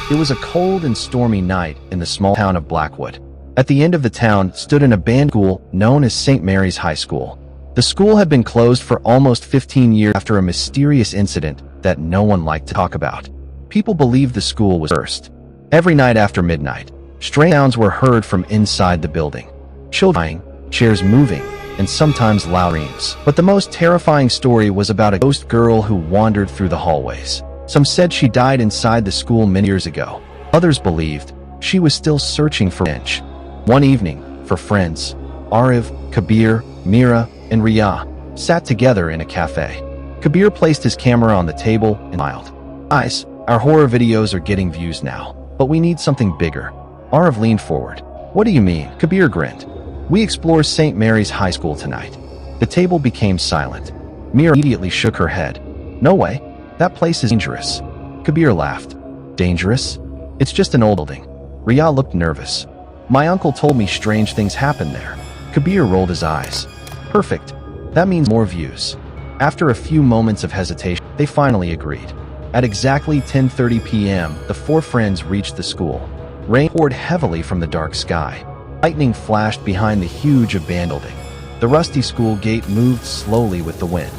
It was a cold and stormy night in the small town of Blackwood. At the end of the town stood an abandoned school known as St. Mary's High School. The school had been closed for almost 15 years after a mysterious incident that no one liked to talk about. People believed the school was cursed. Every night after midnight, strange sounds were heard from inside the building. Children crying, chairs moving, and sometimes loud screams. But the most terrifying story was about a ghost girl who wandered through the hallways. Some said she died inside the school many years ago. Others believed she was still searching for revenge. One evening, for friends, Arif, Kabir, Mira, and Riya sat together in a cafe. Kabir placed his camera on the table and smiled. "Guys, our horror videos are getting views now, but we need something bigger." Arif leaned forward. "What do you mean?" Kabir grinned. "We explore St. Mary's High School tonight." The table became silent. Mira immediately shook her head. "No way. That place is dangerous." Kabir laughed. "Dangerous? It's just an old building." Riya looked nervous. "My uncle told me strange things happen there." Kabir rolled his eyes. "Perfect. That means more views." After a few moments of hesitation, they finally agreed. At exactly 10:30 p.m., the four friends reached the school. Rain poured heavily from the dark sky. Lightning flashed behind the huge abandoned building. The rusty school gate moved slowly with the wind.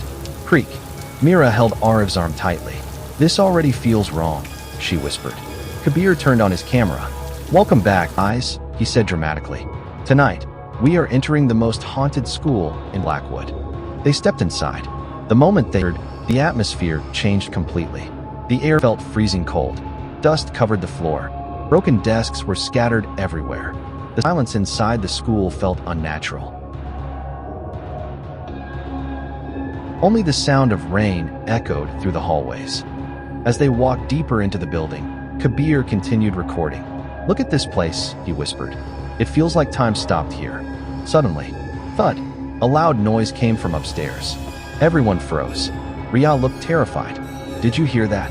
Creak. Mira held Arif's arm tightly. "This already feels wrong," she whispered. Kabir turned on his camera. "Welcome back, guys," he said dramatically. "Tonight, we are entering the most haunted school in Blackwood." They stepped inside. The moment they entered, the atmosphere changed completely. The air felt freezing cold. Dust covered the floor. Broken desks were scattered everywhere. The silence inside the school felt unnatural. Only the sound of rain echoed through the hallways. As they walked deeper into the building, Kabir continued recording. "Look at this place," he whispered. "It feels like time stopped here." Suddenly, thud, a loud noise came from upstairs. Everyone froze. Riya looked terrified. "Did you hear that?"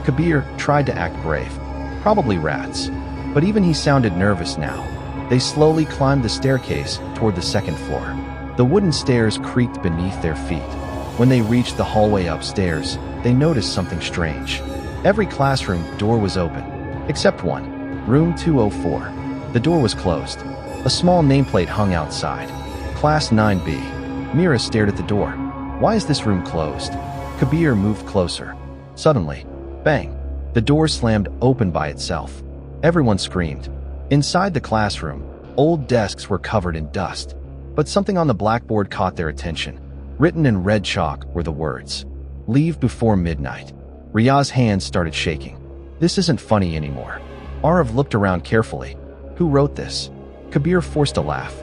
Kabir tried to act brave. "Probably rats." But even he sounded nervous now. They slowly climbed the staircase toward the second floor. The wooden stairs creaked beneath their feet. When they reached the hallway upstairs, they noticed something strange. Every classroom door was open, except one, room 204. The door was closed. A small nameplate hung outside. Class 9B. Mira stared at the door. "Why is this room closed?" Kabir moved closer. Suddenly, bang, the door slammed open by itself. Everyone screamed. Inside the classroom, old desks were covered in dust, but something on the blackboard caught their attention. Written in red chalk were the words, "Leave before midnight." Riya's hands started shaking. "This isn't funny anymore." Arif looked around carefully. "Who wrote this?" Kabir forced a laugh.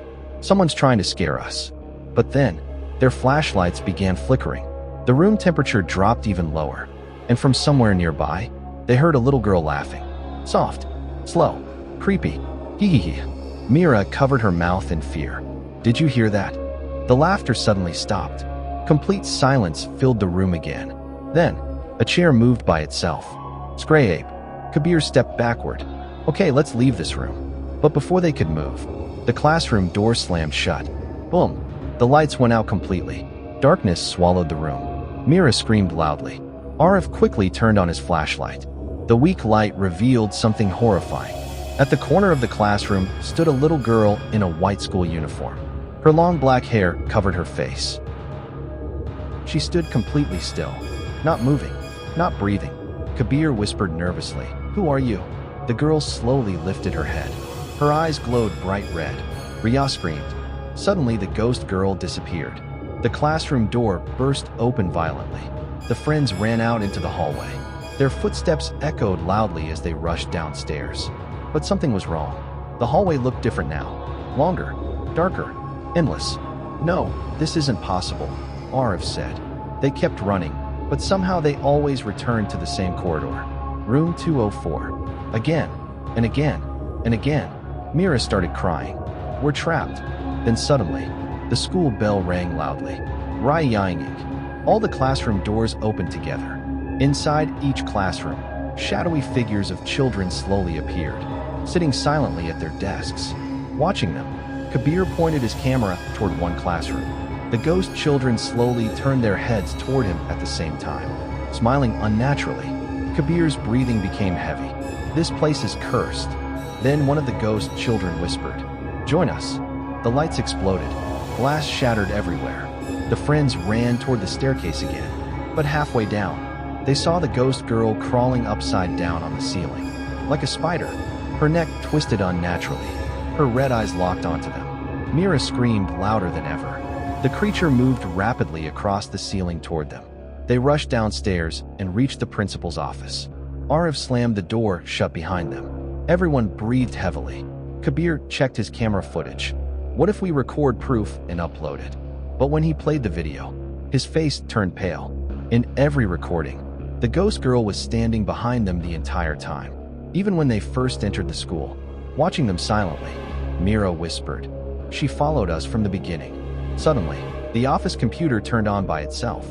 "Someone's trying to scare us." But then, their flashlights began flickering. The room temperature dropped even lower, and from somewhere nearby, they heard a little girl laughing. Soft, slow, creepy. Hee hee hee. Mira covered her mouth in fear. "Did you hear that?" The laughter suddenly stopped. Complete silence filled the room again. Then, a chair moved by itself. "Scray ape." Kabir stepped backward. "Okay, let's leave this room." But before they could move, the classroom door slammed shut. Boom. The lights went out completely. Darkness swallowed the room. Mira screamed loudly. Arif quickly turned on his flashlight. The weak light revealed something horrifying. At the corner of the classroom stood a little girl in a white school uniform. Her long black hair covered her face. She stood completely still, not moving, not breathing. Kabir whispered nervously, "Who are you?" The girl slowly lifted her head. Her eyes glowed bright red. Riya screamed. Suddenly, the ghost girl disappeared. The classroom door burst open violently. The friends ran out into the hallway. Their footsteps echoed loudly as they rushed downstairs. But something was wrong. The hallway looked different now. Longer, darker, endless. "No, this isn't possible," Arif said. They kept running, but somehow they always returned to the same corridor. Room 204. Again, and again, and again. Mira started crying. "We're trapped." Then suddenly, the school bell rang loudly. Rai-yang. All the classroom doors opened together. Inside each classroom, shadowy figures of children slowly appeared, sitting silently at their desks. Watching them, Kabir pointed his camera toward one classroom. The ghost children slowly turned their heads toward him at the same time, smiling unnaturally. Kabir's breathing became heavy. "This place is cursed." Then one of the ghost children whispered, "Join us." The lights exploded. Glass shattered everywhere. The friends ran toward the staircase again, but halfway down, they saw the ghost girl crawling upside down on the ceiling. Like a spider, her neck twisted unnaturally. Her red eyes locked onto them. Mira screamed louder than ever. The creature moved rapidly across the ceiling toward them. They rushed downstairs and reached the principal's office. Arif slammed the door shut behind them. Everyone breathed heavily. Kabir checked his camera footage. What if we record proof and upload it? But when he played the video, his face turned pale. In every recording, the ghost girl was standing behind them the entire time. Even when they first entered the school, watching them silently, Mira whispered, "She followed us from the beginning." Suddenly, the office computer turned on by itself.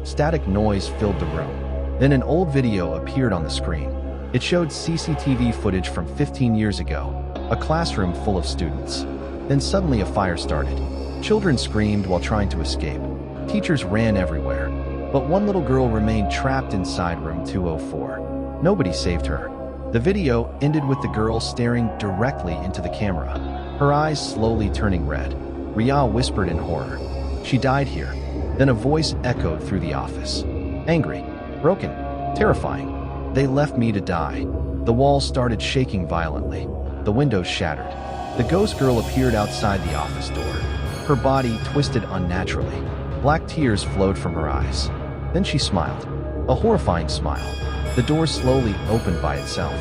Static noise filled the room. Then an old video appeared on the screen. It showed CCTV footage from 15 years ago, a classroom full of students. Then suddenly a fire started. Children screamed while trying to escape. Teachers ran everywhere. But one little girl remained trapped inside room 204. Nobody saved her. The video ended with the girl staring directly into the camera, her eyes slowly turning red. Ria whispered in horror, "She died here." Then a voice echoed through the office. Angry, broken, terrifying. "They left me to die." The walls started shaking violently. The windows shattered. The ghost girl appeared outside the office door. Her body twisted unnaturally. Black tears flowed from her eyes. Then she smiled. A horrifying smile. The door slowly opened by itself.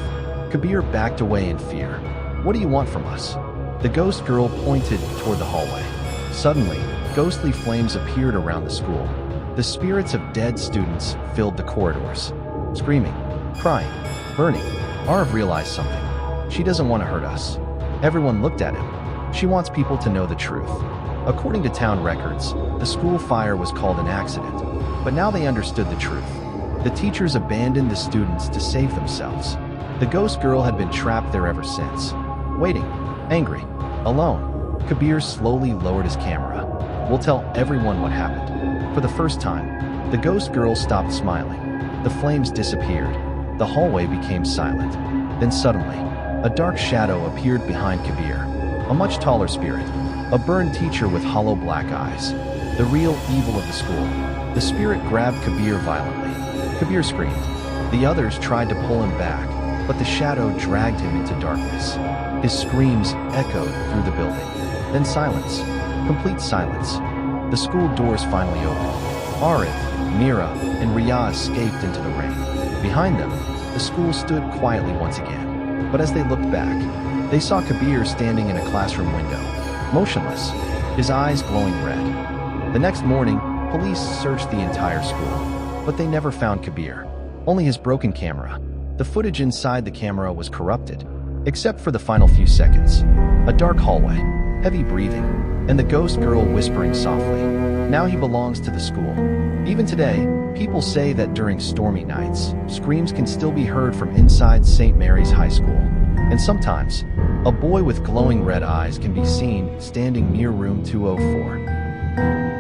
Kabir backed away in fear. "What do you want from us?" The ghost girl pointed toward the hallway. Suddenly, ghostly flames appeared around the school. The spirits of dead students filled the corridors. Screaming, crying, burning. Arv realized something. She doesn't want to hurt us. Everyone looked at him. She wants people to know the truth. According to town records, the school fire was called an accident, but now they understood the truth. The teachers abandoned the students to save themselves. The ghost girl had been trapped there ever since. Waiting, angry, alone. Kabir slowly lowered his camera. "We'll tell everyone what happened." For the first time, the ghost girl stopped smiling. The flames disappeared. The hallway became silent. Then suddenly, a dark shadow appeared behind Kabir. A much taller spirit. A burned teacher with hollow black eyes. The real evil of the school. The spirit grabbed Kabir violently. Kabir screamed. The others tried to pull him back, but the shadow dragged him into darkness. His screams echoed through the building. Then silence. Complete silence. The school doors finally opened. Arif, Mira, and Ria escaped into the rain. Behind them, the school stood quietly once again. But as they looked back, they saw Kabir standing in a classroom window, motionless, his eyes glowing red. The next morning, police searched the entire school, but they never found Kabir. Only his broken camera. The footage inside the camera was corrupted, except for the final few seconds. A dark hallway, heavy breathing, and the ghost girl whispering softly. Now he belongs to the school. Even today, people say that during stormy nights, screams can still be heard from inside St. Mary's High School. And sometimes, a boy with glowing red eyes can be seen standing near room 204.